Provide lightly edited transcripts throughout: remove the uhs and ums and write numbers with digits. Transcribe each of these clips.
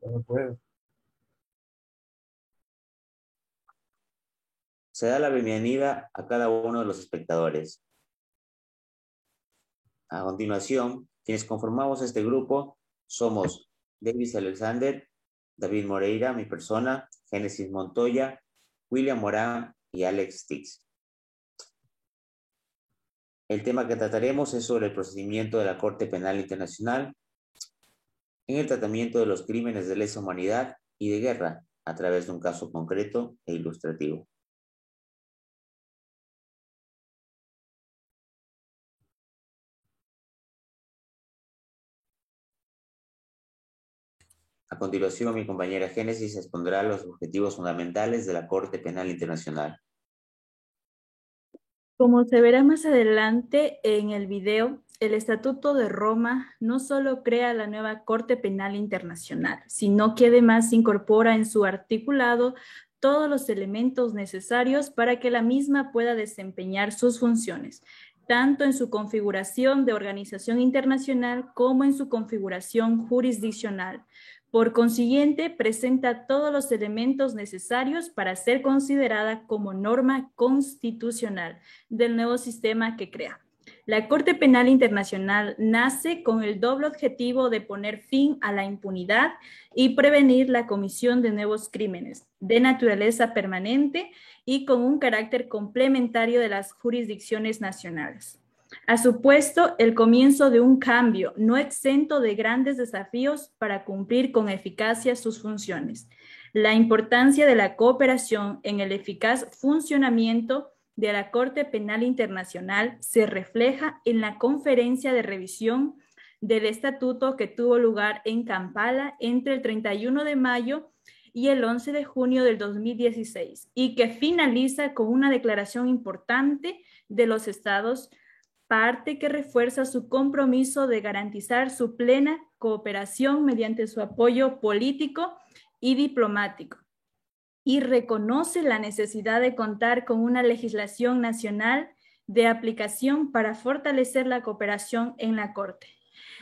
No puedo. Se da la bienvenida a cada uno de los espectadores. A continuación, quienes conformamos este grupo somos Davis Alexander, David Moreira, mi persona, Génesis Montoya, William Morán y Alex Tix. El tema que trataremos es sobre el procedimiento de la Corte Penal Internacional en el tratamiento de los crímenes de lesa humanidad y de guerra a través de un caso concreto e ilustrativo. A continuación, mi compañera Génesis expondrá los objetivos fundamentales de la Corte Penal Internacional. Como se verá más adelante en el video, el Estatuto de Roma no solo crea la nueva Corte Penal Internacional, sino que además incorpora en su articulado todos los elementos necesarios para que la misma pueda desempeñar sus funciones, tanto en su configuración de organización internacional como en su configuración jurisdiccional. Por consiguiente, presenta todos los elementos necesarios para ser considerada como norma constitucional del nuevo sistema que crea. La Corte Penal Internacional nace con el doble objetivo de poner fin a la impunidad y prevenir la comisión de nuevos crímenes de naturaleza permanente y con un carácter complementario de las jurisdicciones nacionales. Ha supuesto el comienzo de un cambio no exento de grandes desafíos para cumplir con eficacia sus funciones. La importancia de la cooperación en el eficaz funcionamiento de la Corte Penal Internacional se refleja en la conferencia de revisión del estatuto que tuvo lugar en Kampala entre el 31 de mayo y el 11 de junio del 2016 y que finaliza con una declaración importante de los estados, parte que refuerza su compromiso de garantizar su plena cooperación mediante su apoyo político y diplomático, y reconoce la necesidad de contar con una legislación nacional de aplicación para fortalecer la cooperación en la Corte.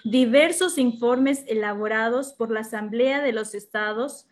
Diversos informes elaborados por la Asamblea de los Estados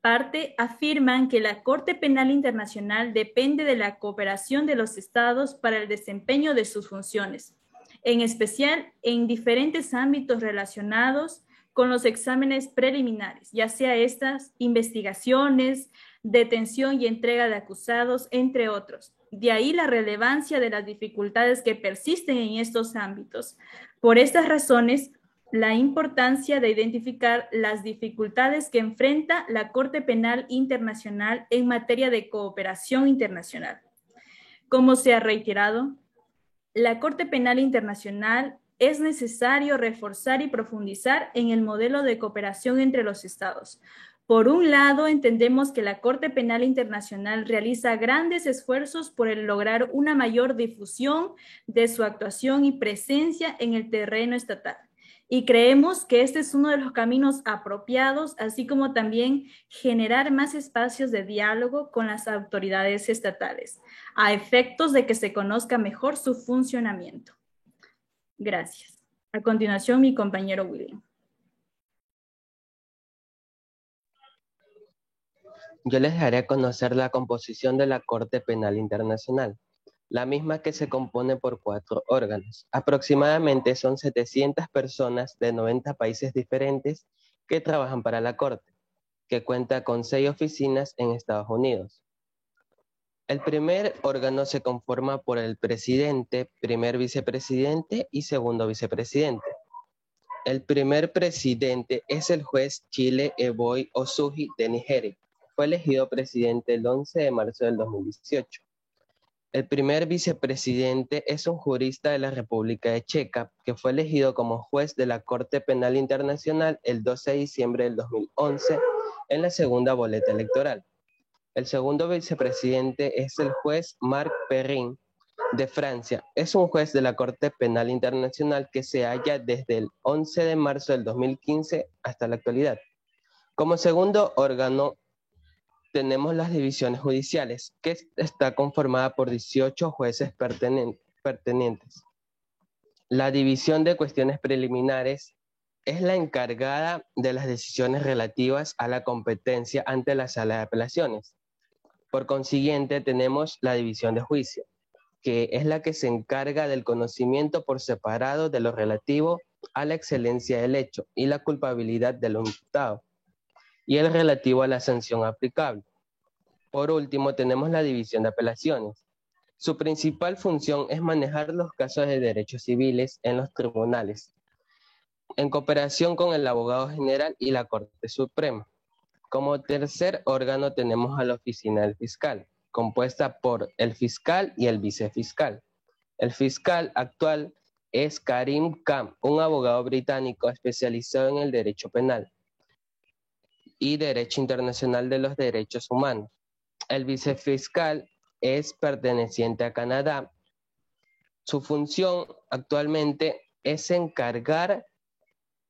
parte afirman que la Corte Penal Internacional depende de la cooperación de los estados para el desempeño de sus funciones, en especial en diferentes ámbitos relacionados con los exámenes preliminares, ya sea estas investigaciones, detención y entrega de acusados, entre otros. De ahí la relevancia de las dificultades que persisten en estos ámbitos. Por estas razones, la importancia de identificar las dificultades que enfrenta la Corte Penal Internacional en materia de cooperación internacional. Como se ha reiterado, la Corte Penal Internacional es necesario reforzar y profundizar en el modelo de cooperación entre los estados. Por un lado, entendemos que la Corte Penal Internacional realiza grandes esfuerzos por lograr una mayor difusión de su actuación y presencia en el terreno estatal. Y creemos que este es uno de los caminos apropiados, así como también generar más espacios de diálogo con las autoridades estatales, a efectos de que se conozca mejor su funcionamiento. Gracias. A continuación, mi compañero William. Yo les daré a conocer la composición de la Corte Penal Internacional, la misma que se compone por 4 órganos. Aproximadamente son 700 personas de 90 países diferentes que trabajan para la Corte, que cuenta con 6 oficinas en Estados Unidos. El primer órgano se conforma por el presidente, primer vicepresidente y segundo vicepresidente. El primer presidente es el juez Chile Eboy Osuji de Nigeria. Fue elegido presidente el 11 de marzo del 2018. El primer vicepresidente es un jurista de la República de Checa, que fue elegido como juez de la Corte Penal Internacional el 12 de diciembre del 2011 en la segunda boleta electoral. El segundo vicepresidente es el juez Marc Perrin de Francia. Es un juez de la Corte Penal Internacional que se halla desde el 11 de marzo del 2015 hasta la actualidad. Como segundo órgano tenemos las divisiones judiciales, que está conformada por 18 jueces pertinentes. La división de cuestiones preliminares es la encargada de las decisiones relativas a la competencia ante la sala de apelaciones. Por consiguiente, tenemos la división de juicio, que es la que se encarga del conocimiento por separado de lo relativo a la excelencia del hecho y la culpabilidad del imputado, y el relativo a la sanción aplicable. Por último, tenemos la división de apelaciones. Su principal función es manejar los casos de derechos civiles en los tribunales, en cooperación con el abogado general y la Corte Suprema. Como tercer órgano tenemos a la oficina del fiscal, compuesta por el fiscal y el vicefiscal. El fiscal actual es Karim Khan, un abogado británico especializado en el derecho penal y derecho internacional de los derechos humanos. El vicefiscal es perteneciente a Canadá. Su función actualmente es encargar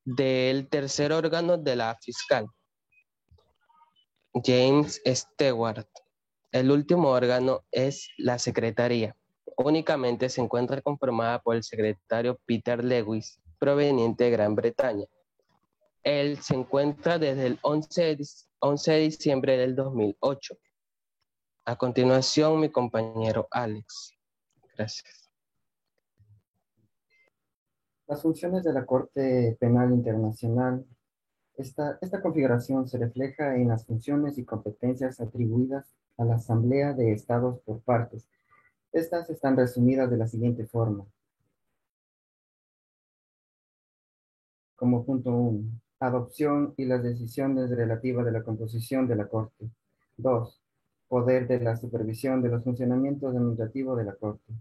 del tercer órgano de la fiscal, James Stewart. El último órgano es la secretaría. Únicamente se encuentra conformada por el secretario Peter Lewis, proveniente de Gran Bretaña. Él se encuentra desde el 11 de diciembre del 2008. A continuación, mi compañero Alex. Gracias. Las funciones de la Corte Penal Internacional. Esta configuración se refleja en las funciones y competencias atribuidas a la Asamblea de Estados por partes. Estas están resumidas de la siguiente forma. Como punto 1, adopción y las decisiones relativas de la composición de la Corte. 2, poder de la supervisión de los funcionamientos administrativos de la Corte.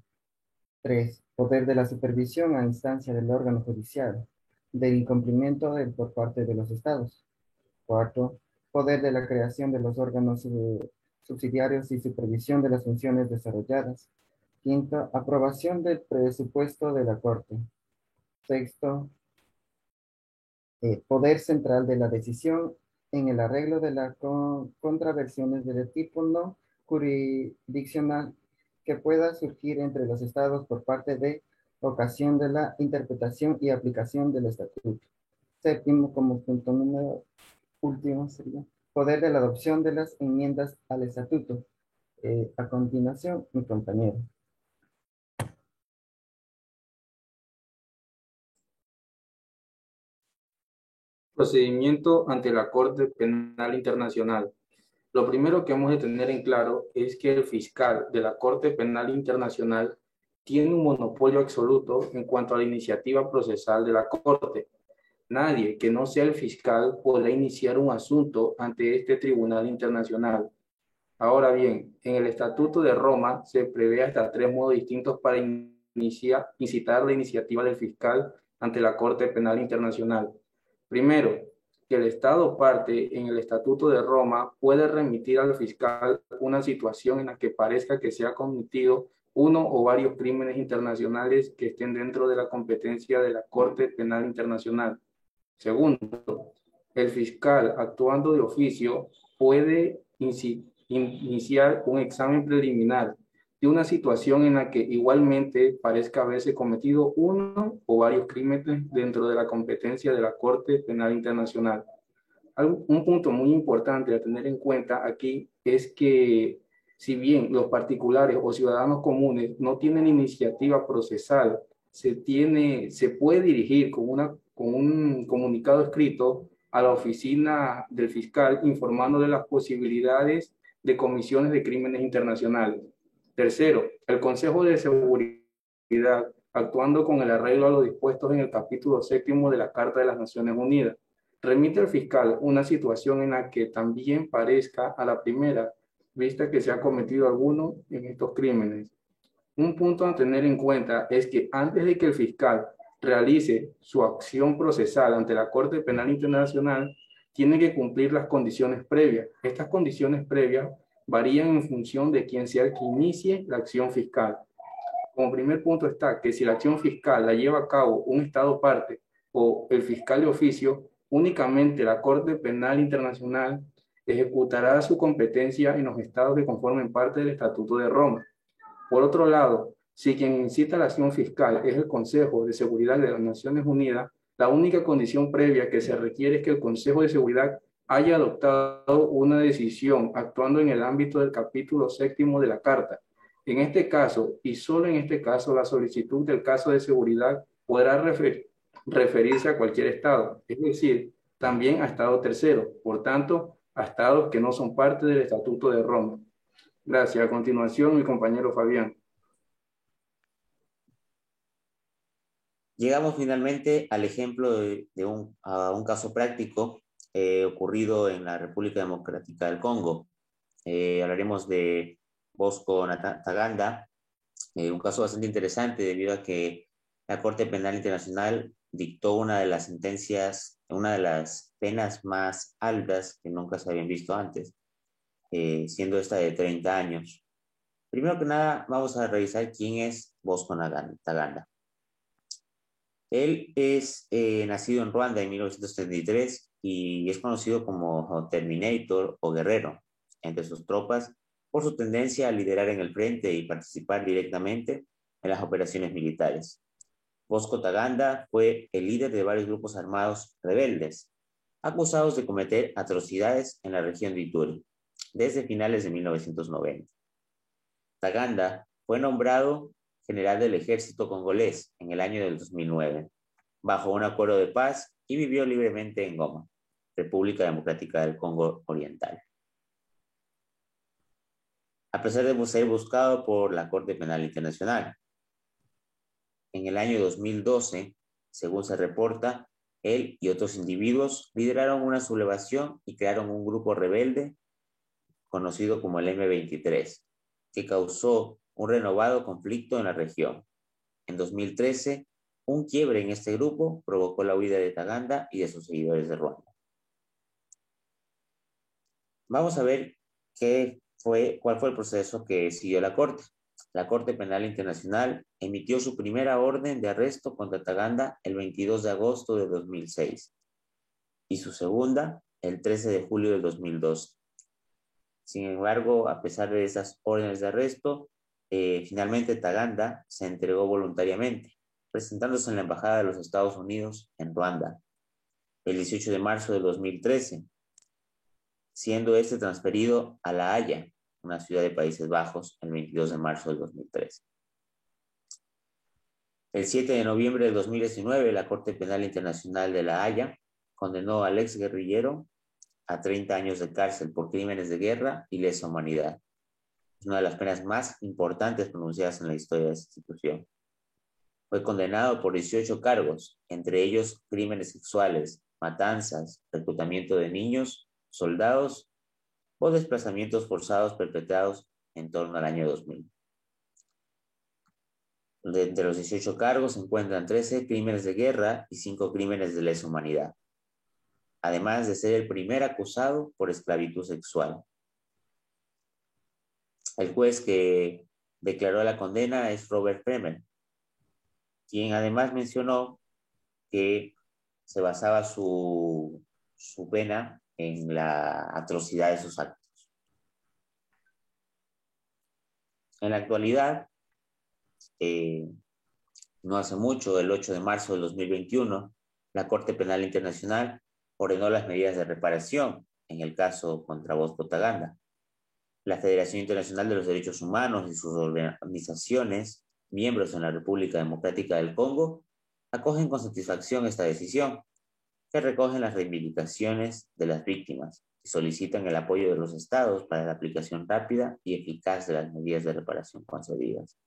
3, poder de la supervisión a instancia del órgano judicial del incumplimiento por parte de los estados. 4, poder de la creación de los órganos subsidiarios y supervisión de las funciones desarrolladas. 5, aprobación del presupuesto de la Corte. 6, poder central de la decisión en el arreglo de las contraversiones de tipo no jurisdiccional que pueda surgir entre los estados por parte de ocasión de la interpretación y aplicación del estatuto. 7, como punto número último, sería poder de la adopción de las enmiendas al estatuto. A continuación, mi compañero. Procedimiento ante la Corte Penal Internacional. Lo primero que hemos de tener en claro es que el fiscal de la Corte Penal Internacional tiene un monopolio absoluto en cuanto a la iniciativa procesal de la Corte. Nadie que no sea el fiscal podrá iniciar un asunto ante este tribunal internacional. Ahora bien, en el Estatuto de Roma se prevé hasta 3 modos distintos para incitar la iniciativa del fiscal ante la Corte Penal Internacional. Primero, que el Estado parte en el Estatuto de Roma puede remitir al fiscal una situación en la que parezca que se ha cometido uno o varios crímenes internacionales que estén dentro de la competencia de la Corte Penal Internacional. Segundo, el fiscal, actuando de oficio, puede iniciar un examen preliminar de una situación en la que igualmente parezca haberse cometido uno o varios crímenes dentro de la competencia de la Corte Penal Internacional. Un punto muy importante a tener en cuenta aquí es que si bien los particulares o ciudadanos comunes no tienen iniciativa procesal, se puede dirigir con un comunicado escrito a la oficina del fiscal informando de las posibilidades de comisiones de crímenes internacionales. Tercero, el Consejo de Seguridad, actuando con el arreglo a lo dispuesto en el capítulo 7 de la Carta de las Naciones Unidas, remite al fiscal una situación en la que también parezca a la primera vista que se ha cometido alguno en estos crímenes. Un punto a tener en cuenta es que antes de que el fiscal realice su acción procesal ante la Corte Penal Internacional, tiene que cumplir las condiciones previas. Estas condiciones previas varían en función de quién sea el que inicie la acción fiscal. Como primer punto está que si la acción fiscal la lleva a cabo un Estado parte o el fiscal de oficio, únicamente la Corte Penal Internacional ejecutará su competencia en los estados que conformen parte del Estatuto de Roma. Por otro lado, si quien incita la acción fiscal es el Consejo de Seguridad de las Naciones Unidas, La única condición previa que se requiere es que el Consejo de Seguridad haya adoptado una decisión actuando en el ámbito del capítulo 7º de la Carta. En este caso, y solo en este caso, la solicitud del caso de seguridad podrá referirse a cualquier Estado, es decir, también a Estado tercero, por tanto, a Estados que no son parte del Estatuto de Roma. Gracias. A continuación, mi compañero Fabián. Llegamos finalmente al ejemplo de un caso práctico ocurrido en la República Democrática del Congo. Hablaremos de Bosco Ntaganda, un caso bastante interesante debido a que la Corte Penal Internacional dictó una de las sentencias, una de las penas más altas que nunca se habían visto antes, siendo esta de 30 años. Primero que nada, vamos a revisar quién es Bosco Ntaganda. Él es nacido en Ruanda en 1933 y es conocido como Terminator o Guerrero entre sus tropas por su tendencia a liderar en el frente y participar directamente en las operaciones militares. Bosco Ntaganda fue el líder de varios grupos armados rebeldes, acusados de cometer atrocidades en la región de Ituri, desde finales de 1990. Ntaganda fue nombrado general del ejército congolés en el año del 2009, bajo un acuerdo de paz, y vivió libremente en Goma, República Democrática del Congo Oriental. A pesar de ser buscado por la Corte Penal Internacional, en el año 2012, según se reporta, él y otros individuos lideraron una sublevación y crearon un grupo rebelde conocido como el M23, que causó un renovado conflicto en la región. En 2013, un quiebre en este grupo provocó la huida de Ntaganda y de sus seguidores de Ruanda. Vamos a ver cuál fue el proceso que siguió la Corte. La Corte Penal Internacional emitió su primera orden de arresto contra Ntaganda el 22 de agosto de 2006 y su segunda el 13 de julio de 2012. Sin embargo, a pesar de esas órdenes de arresto, finalmente Ntaganda se entregó voluntariamente, presentándose en la Embajada de los Estados Unidos en Ruanda el 18 de marzo de 2013, siendo este transferido a La Haya, una ciudad de Países Bajos, el 22 de marzo del 2013. El 7 de noviembre del 2019, la Corte Penal Internacional de La Haya condenó al exguerrillero a 30 años de cárcel por crímenes de guerra y lesa humanidad. Es una de las penas más importantes pronunciadas en la historia de esta institución. Fue condenado por 18 cargos, entre ellos crímenes sexuales, matanzas, reclutamiento de niños, soldados o desplazamientos forzados perpetrados en torno al año 2000. Entre los 18 cargos se encuentran 13 crímenes de guerra y 5 crímenes de lesa humanidad, además de ser el primer acusado por esclavitud sexual. El juez que declaró la condena es Robert Bremer, quien además mencionó que se basaba su pena en la atrocidad de sus actos. En la actualidad, no hace mucho, el 8 de marzo de 2021, la Corte Penal Internacional ordenó las medidas de reparación en el caso contra Bosco Ntaganda. La Federación Internacional de los Derechos Humanos y sus organizaciones, miembros en la República Democrática del Congo, acogen con satisfacción esta decisión, que recogen las reivindicaciones de las víctimas y solicitan el apoyo de los estados para la aplicación rápida y eficaz de las medidas de reparación concedidas.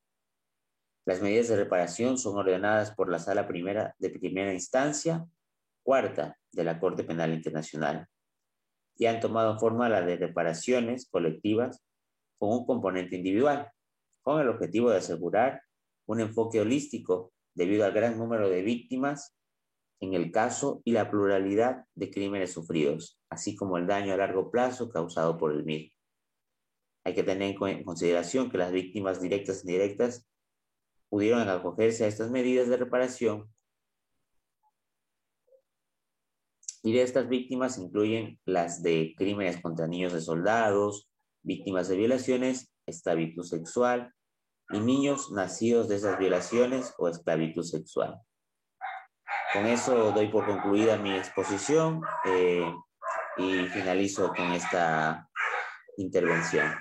Las medidas de reparación son ordenadas por la Sala Primera de Primera Instancia, Cuarta de la Corte Penal Internacional, y han tomado forma la de reparaciones colectivas con un componente individual, con el objetivo de asegurar un enfoque holístico debido al gran número de víctimas en el caso y la pluralidad de crímenes sufridos, así como el daño a largo plazo causado por el mismo. Hay que tener en consideración que las víctimas directas e indirectas pudieron acogerse a estas medidas de reparación, y de estas víctimas incluyen las de crímenes contra niños de soldados, víctimas de violaciones, esclavitud sexual y niños nacidos de esas violaciones o esclavitud sexual. Con eso doy por concluida mi exposición y finalizo con esta intervención.